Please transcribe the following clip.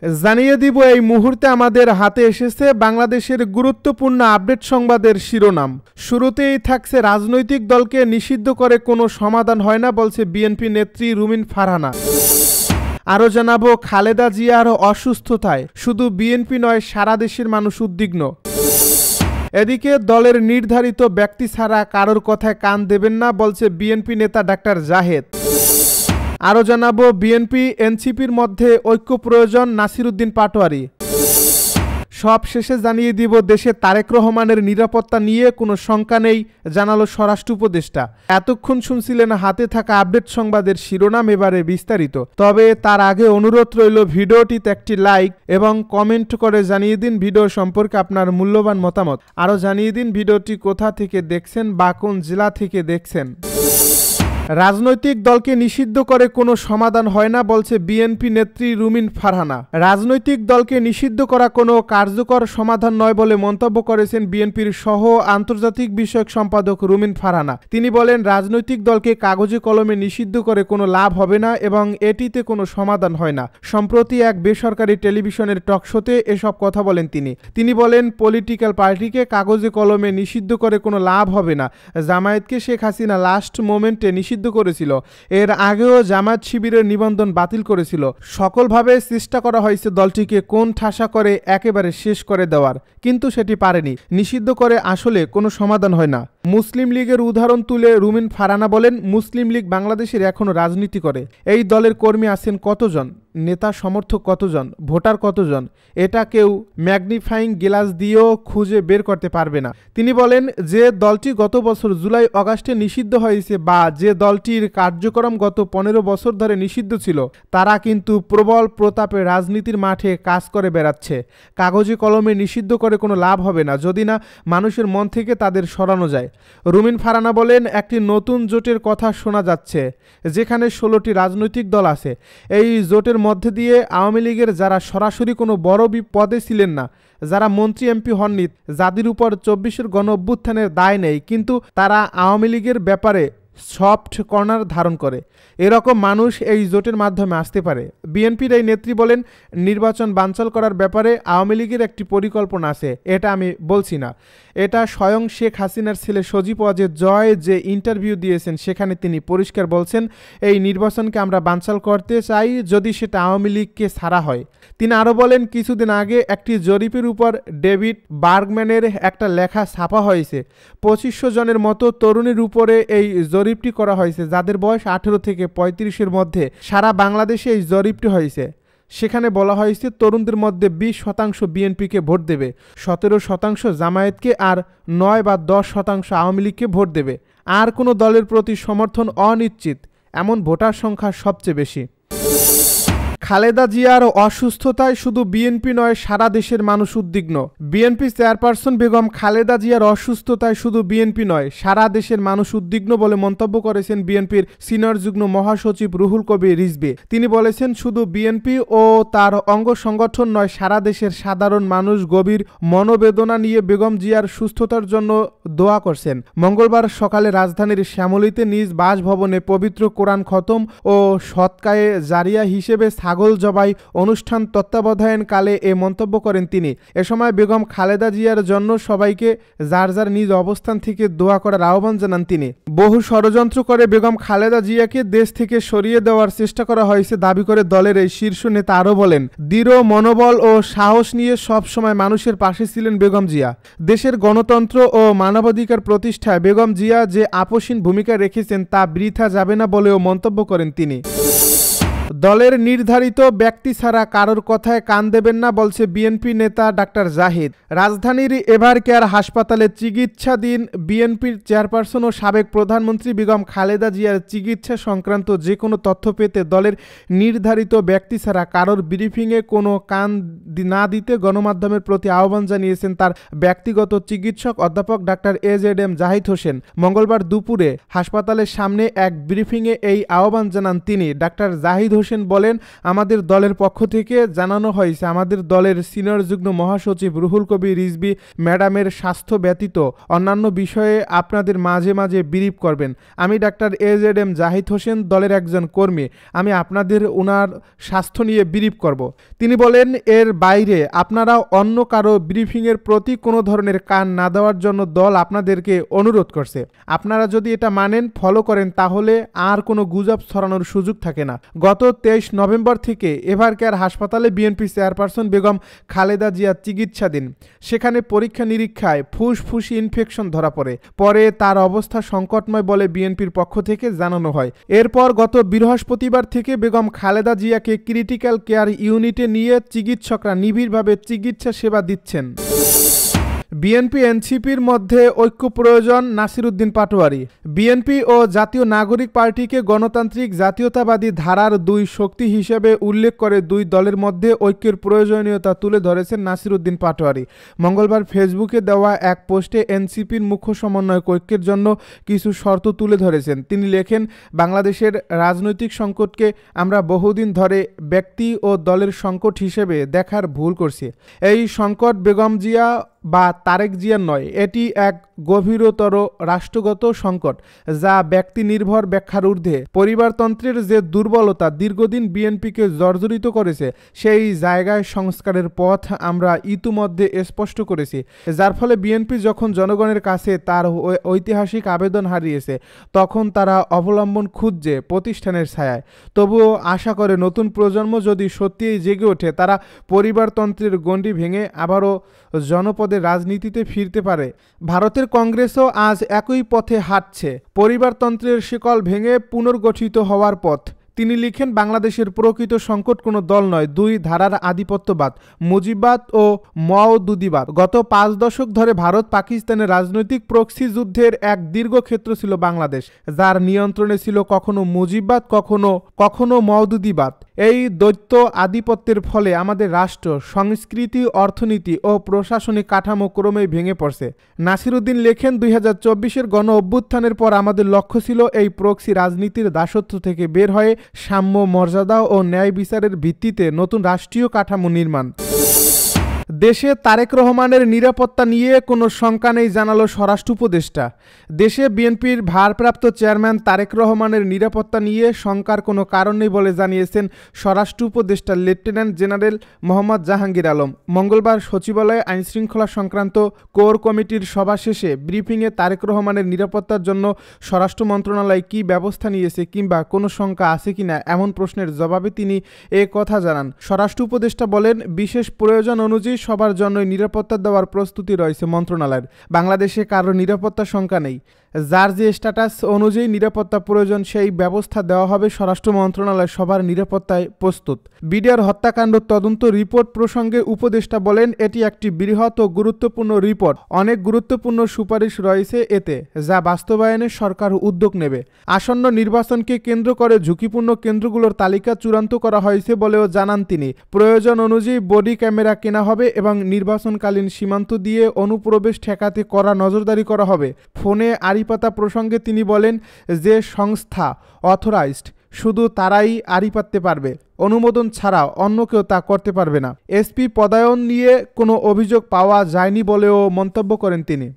জানিয়ে দিব এই মুহূর্তে আমাদের হাতে এসেছে বাংলাদেশের গুরুত্বপূর্ণ আপডেট সংবাদের শিরোনাম। শুরুতেই থাকছে রাজনৈতিক দলকে নিষিদ্ধ করে কোনো সমাধান হয় না বলছে বিএনপি নেত্রী রুমিন ফারহানা। আরও জানাবো খালেদা জিয়ার অসুস্থতায় শুধু বিএনপি নয় সারা দেশের মানুষ উদ্বিগ্ন। এদিকে দলের নির্ধারিত ব্যক্তি ছাড়া কারোর কথায় কান দেবেন না বলছে বিএনপি নেতা ডাক্তার জাহেদ। আরও জানাবো বিএনপি এনসিপির মধ্যে ঐক্য প্রয়োজন নাসিরউদ্দিন পাটোয়ারি। সব শেষে জানিয়ে দিব দেশে তারেক রহমানের নিরাপত্তা নিয়ে কোনো শঙ্কা নেই জানালো স্বরাষ্ট্র উপদেষ্টা। এতক্ষণ শুনছিলেন হাতে থাকা আপডেট সংবাদের শিরোনাম, এবারে বিস্তারিত। তবে তার আগে অনুরোধ রইল ভিডিওটিতে একটি লাইক এবং কমেন্ট করে জানিয়ে দিন ভিডিও সম্পর্কে আপনার মূল্যবান মতামত। আরও জানিয়ে দিন ভিডিওটি কোথা থেকে দেখছেন বা কোন জেলা থেকে দেখছেন। রাজনৈতিক দলকে নিষিদ্ধ করে কোনো সমাধান হয় না বলছে বিএনপি নেত্রী রুমিন ফারহানা। রাজনৈতিক দলকে নিষিদ্ধ করা কোনো কার্যকর সমাধান নয় বলে মন্তব্য করেছেন বিএনপির সহ আন্তর্জাতিক বিষয়ক সম্পাদক রুমিন ফারহানা। তিনি বলেন, রাজনৈতিক দলকে কাগজে কলমে নিষিদ্ধ করে কোনো লাভ হবে না এবং এটিতে কোনো সমাধান হয় না। সম্প্রতি এক বেসরকারি টেলিভিশনের টকশোতে এসব কথা বলেন তিনি বলেন, পলিটিক্যাল পার্টিকে কাগজে কলমে নিষিদ্ধ করে কোনো লাভ হবে না। জামায়াতকে শেখ হাসিনা লাস্ট মোমেন্টে নিষিদ্ধ করেছিল। এর আগেও জামায়াত শিবিরের নিবন্ধন বাতিল করেছিল। সকলভাবে চেষ্টা করা হয়েছে দলটিকে কোন ঠাসা করে একেবারে শেষ করে দেওয়ার, কিন্তু সেটি পারেনি। নিষিদ্ধ করে আসলে কোনো সমাধান হয় না। মুসলিম লীগের উদাহরণ তুলে রুমিন ফারহানা বলেন, মুসলিম লীগ বাংলাদেশের এখনো রাজনীতি করে। এই দলের কর্মী আছেন কতজন, নেতা সমর্থক কতজন, ভোটার কতজন, এটা কেউ ম্যাগনিফাইং গ্লাস দিয়েও খুঁজে বের করতে পারবে না। তিনি বলেন, যে দলটি গত বছর জুলাই আগস্টে নিষিদ্ধ হয়েছে বা যে দলটির কার্যক্রম গত 15 বছর ধরে নিষিদ্ধ ছিল, তারা কিন্তু প্রবল প্রতাপে রাজনীতির মাঠে কাজ করে বেড়াচ্ছে। কাগজে কলমে নিষিদ্ধ করে কোনো লাভ হবে না যদি না মানুষের মন থেকে তাদের সরানো যায়। রুমিন ফারহানা বলেন, একটি নতুন জোটের কথা শোনা যাচ্ছে যেখানে 16টি রাজনৈতিক দল আছে। এই জোটের মধ্যে দিয়ে আওয়ামী লীগের যারা সরাসরি কোনো বড় পদে ছিলেন না, যারা মন্ত্রী এমপি হননি, যাদের উপর 24-এর গণ অভ্যুত্থানের দায় নেই, কিন্তু তারা আওয়ামী লীগের ব্যাপারে সফট কর্নার ধারণ করে, এরকম মানুষ এই জোটের মাধ্যমে আসতে পারে। বিএনপির এই নেত্রী বলেন, নির্বাচন বানচাল করার ব্যাপারে আওয়ামী লীগের একটি পরিকল্পনা আছে, এটা আমি বলছি না। এটা স্বয়ং শেখ হাসিনার ছেলে সজীব ওয়াজেদ জয় যে ইন্টারভিউ দিয়েছেন সেখানে তিনি পরিষ্কার বলছেন, এই নির্বাচনকে আমরা বানচাল করতে চাই যদি সেটা আওয়ামী লীগকে ছাড়া হয়। তিনি আরও বলেন, কিছুদিন আগে একটি জরিপের উপর ডেভিড বার্গম্যানের একটা লেখা ছাপা হয়েছে। 2500 জনের মতো তরুণীর উপরে এই জরিপটি করা হয়েছে যাদের বয়স 18 থেকে 35-এর মধ্যে। সারা বাংলাদেশে এই জরিপটি হয়েছে। সেখানে বলা হয়েছে তরুণদের মধ্যে 20% বিএনপিকে ভোট দেবে, 17% জামায়াতকে আর 9 বা 10% আওয়ামী লীগকে ভোট দেবে। আর কোনো দলের প্রতি সমর্থন অনিশ্চিত, এমন ভোটার সংখ্যা সবচেয়ে বেশি। খালেদা জিয়ার অসুস্থতায় শুধু বিএনপি নয় সারা দেশের মানুষ উদ্বিগ্ন। বিএনপি চেয়ারপারসন বেগম খালেদা জিয়ার অসুস্থতায় শুধু বিএনপি নয় সারা দেশের মানুষ উদ্বিগ্ন বলে মন্তব্য করেছেন বিএনপির সিনিয়র যুগ্ম মহাসচিব রুহুল কবির রিজভী। তিনি বলেছেন, শুধু বিএনপি ও তার অঙ্গ সংগঠন নয় সারা দেশের সাধারণ মানুষ গভীর মনোবেদনা নিয়ে বেগম জিয়ার সুস্থতার জন্য দোয়া করছেন। মঙ্গলবার সকালে রাজধানীর শ্যামলীতে নিজ বাসভবনে পবিত্র কোরআন খতম ও সৎকায়ে জারিয়া হিসেবে ছাগল জবাই অনুষ্ঠান তত্ত্বাবধায়নকালে এ মন্তব্য করেন তিনি। এ সময় বেগম খালেদা জিয়ার জন্য সবাইকে যার যার নিজ অবস্থান থেকে দোয়া করার আহ্বান জানান তিনি। বহু ষড়যন্ত্র করে বেগম খালেদা জিয়াকে দেশ থেকে সরিয়ে দেওয়ার চেষ্টা করা হয়েছে দাবি করে দলের এই শীর্ষ নেতা আরও বলেন, দৃঢ় মনোবল ও সাহস নিয়ে সব সময় মানুষের পাশে ছিলেন বেগম জিয়া। দেশের গণতন্ত্র ও মানবাধিকার প্রতিষ্ঠায় বেগম জিয়া যে আপোষহীন ভূমিকা রেখেছেন তা বৃথা যাবে না বলেও মন্তব্য করেন তিনি। দলের নির্ধারিত ব্যক্তি ছাড়া কারোর কথায় কান দেবেন না বলছে বিএনপি নেতা ডাক্তার জাহিদ। রাজধানীর এভারকেয়ার হাসপাতালে চিকিৎসাধীন বিএনপির চেয়ারপারসন ও সাবেক প্রধানমন্ত্রী বেগম খালেদা জিয়ার চিকিৎসা সংক্রান্ত যে কোনো তথ্য পেতে দলের নির্ধারিত ব্যক্তি ছাড়া কারোর ব্রিফিংয়ে কোনো কান না দিতে গণমাধ্যমের প্রতি আহ্বান জানিয়েছেন তার ব্যক্তিগত চিকিৎসক অধ্যাপক ডাক্তার AZM জাহিদ হোসেন। মঙ্গলবার দুপুরে হাসপাতালের সামনে এক ব্রিফিংয়ে এই আহ্বান জানান তিনি। ডাক্তার জাহিদ হোসেন বলেন, আমাদের দলের পক্ষ থেকে জানানো হয়েছে আমাদের দলের সিনিয়র যুগ্ম মহাসচিব রুহুল কবির রিজভী ম্যাডামের স্বাস্থ্য ব্যতীত অন্যান্য বিষয়ে আপনাদের মাঝে মাঝে ব্রিফ করবেন। আমি ডাক্তার AZM জাহিদ হোসেন, দলের একজন কর্মী, আমি আপনাদের ওনার স্বাস্থ্য নিয়ে ব্রিফ করব। তিনি বলেন, এর বাইরে আপনারা অন্য কারো ব্রিফিংয়ের প্রতি কোনো ধরনের কান না দেওয়ার জন্য দল আপনাদেরকে অনুরোধ করছে। আপনারা যদি এটা মানেন, ফলো করেন, তাহলে আর কোনো গুজব ছড়ানোর সুযোগ থাকে না। গত 23 নভেম্বর থেকে এভারকেয়ার হাসপাতালে বিএনপি চেয়ারপারসন বেগম খালেদা জিয়া চিকিৎসাধীন। সেখানে পরীক্ষা নিরীক্ষায় ফুসফুসি ইনফেকশন ধরা পড়ে। পরে তার অবস্থা সংকটময় বলে বিএনপির পক্ষ থেকে জানানো হয়। এরপর গত বৃহস্পতিবার থেকে বেগম খালেদা জিয়াকে ক্রিটিক্যাল কেয়ার ইউনিটে নিয়ে চিকিৎসকরা নিবিড়ভাবে চিকিৎসা সেবা দিচ্ছেন। বিএনপি এনসিপির মধ্যে ঐক্য প্রয়োজন, নাসিরউদ্দিন পাটোয়ারী। বিএনপি ও জাতীয় নাগরিক পার্টিকে গণতান্ত্রিক জাতীয়তাবাদী ধারার দুই শক্তি হিসেবে উল্লেখ করে দুই দলের মধ্যে ঐক্যের প্রয়োজনীয়তা তুলে ধরেছেন নাসিরউদ্দিন পাটোয়ারী। মঙ্গলবার ফেসবুকে দেওয়া এক পোস্টে এনসিপির মুখ্য সমন্বয়ক ঐক্যের জন্য কিছু শর্ত তুলে ধরেছেন। তিনি লেখেন, বাংলাদেশের রাজনৈতিক সংকটকে আমরা বহুদিন ধরে ব্যক্তি ও দলের সংকট হিসেবে দেখার ভুল করছি। এই সংকট বেগম জিয়া বা তারেক জিয়ার নয়, এটি এক গভীরতর রাষ্ট্রগত সংকট যা ব্যক্তি নির্ভর ব্যাখ্যার ঊর্ধ্বে। পরিবারতন্ত্রের যে দুর্বলতা দীর্ঘদিন বিএনপিকে জর্জরিত করেছে, সেই জায়গায় সংস্কারের পথ আমরা ইতিমধ্যে স্পষ্ট করেছি, যার ফলে বিএনপি যখন জনগণের কাছে তার ঐতিহাসিক আবেদন হারিয়েছে, তখন তারা অবলম্বন খুঁজছে প্রতিষ্ঠানের ছায়ায়। তবুও আশা করে নতুন প্রজন্ম যদি সত্যিই জেগে ওঠে, তারা পরিবারতন্ত্রের গণ্ডি ভেঙে আবারও জনপদের রাজনীতিতে ফিরতে পারে। ভারতের কংগ্রেসও আজ একই পথে হাঁটছে, পরিবারতন্ত্রের শিকল ভেঙে পুনর্গঠিত হওয়ার পথ। তিনি লিখেন, বাংলাদেশের প্রকৃত সংকট কোনো দল নয়, দুই ধারার আধিপত্যবাদ, মুজিববাদ ও মওদুদিবাদ। গত 5 দশক ধরে ভারত পাকিস্তানের রাজনৈতিক প্রক্সি যুদ্ধের এক দীর্ঘ ক্ষেত্র ছিল বাংলাদেশ, যার নিয়ন্ত্রণে ছিল কখনো মুজিববাদ, কখনো মওদুদিবাদ। এই দ্বৈত আধিপত্যের ফলে আমাদের রাষ্ট্র, সংস্কৃতি, অর্থনীতি ও প্রশাসনিক কাঠামো ক্রমেই ভেঙে পড়ছে। নাসিরউদ্দিন লেখেন, 2024-এর গণ অভ্যুত্থানের পর আমাদের লক্ষ্য ছিল এই প্রক্সি রাজনীতির দাসত্ব থেকে বের হয়ে সাম্য, মর্যাদা ও ন্যায় বিচারের ভিত্তিতে নতুন রাষ্ট্রীয় কাঠামো নির্মাণ। দেশে তারেক রহমানের নিরাপত্তা নিয়ে কোনো শঙ্কা নেই জানালো স্বরাষ্ট্র উপদেষ্টা। দেশে বিএনপির ভারপ্রাপ্ত চেয়ারম্যান তারেক রহমানের নিরাপত্তা নিয়ে শঙ্কার কোনো কারণ নেই বলে জানিয়েছেন স্বরাষ্ট্র উপদেষ্টা লেফটেন্যান্ট জেনারেল মোহাম্মদ জাহাঙ্গীর আলম। মঙ্গলবার সচিবালয়ে আইনশৃঙ্খলা সংক্রান্ত কোর কমিটির সভা শেষে ব্রিফিংয়ে তারেক রহমানের নিরাপত্তার জন্য স্বরাষ্ট্র মন্ত্রণালয় কী ব্যবস্থা নিয়েছে কিংবা কোনো শঙ্কা আছে কিনা এমন প্রশ্নের জবাবে তিনি এ কথা জানান। স্বরাষ্ট্র উপদেষ্টা বলেন, বিশেষ প্রয়োজন অনুযায়ী সবার জন্যই নিরাপত্তা দেওয়ার প্রস্তুতি রয়েছে মন্ত্রণালয়ের। বাংলাদেশে কারো নিরাপত্তা শঙ্কা নেই। যার যে স্ট্যাটাস অনুযায়ী নিরাপত্তা প্রয়োজন সেই ব্যবস্থা দেওয়া হবে। স্বরাষ্ট্র মন্ত্রণালয় সবার নিরাপত্তায় প্রস্তুত। বিডিআর হত্যাকাণ্ড তদন্ত রিপোর্ট প্রসঙ্গে উপদেষ্টা বলেন, এটি একটি বৃহৎ ও গুরুত্বপূর্ণ রিপোর্ট। অনেক গুরুত্বপূর্ণ সুপারিশ রয়েছে এতে, যা বাস্তবায়নে সরকার উদ্যোগ নেবে। আসন্ন নির্বাচনকে কেন্দ্র করে ঝুঁকিপূর্ণ কেন্দ্রগুলোর তালিকা চূড়ান্ত করা হয়েছে বলেও জানান তিনি। প্রয়োজন অনুযায়ী বডি ক্যামেরা কেনা হবে এবং নির্বাচনকালীন সীমান্ত দিয়ে অনুপ্রবেশ ঠেকাতে কড়া নজরদারি করা হবে। ফোনে আড়িপাতা প্রসঙ্গে তিনি বলেন, যে সংস্থা অথরাইজড শুধু তারাই আড়ি পাততে পারবে, অনুমোদন ছাড়া অন্য কেউ তা করতে পারবে না। এসপি পদায়ন নিয়ে কোনো অভিযোগ পাওয়া যায়নি বলেও মন্তব্য করেন তিনি।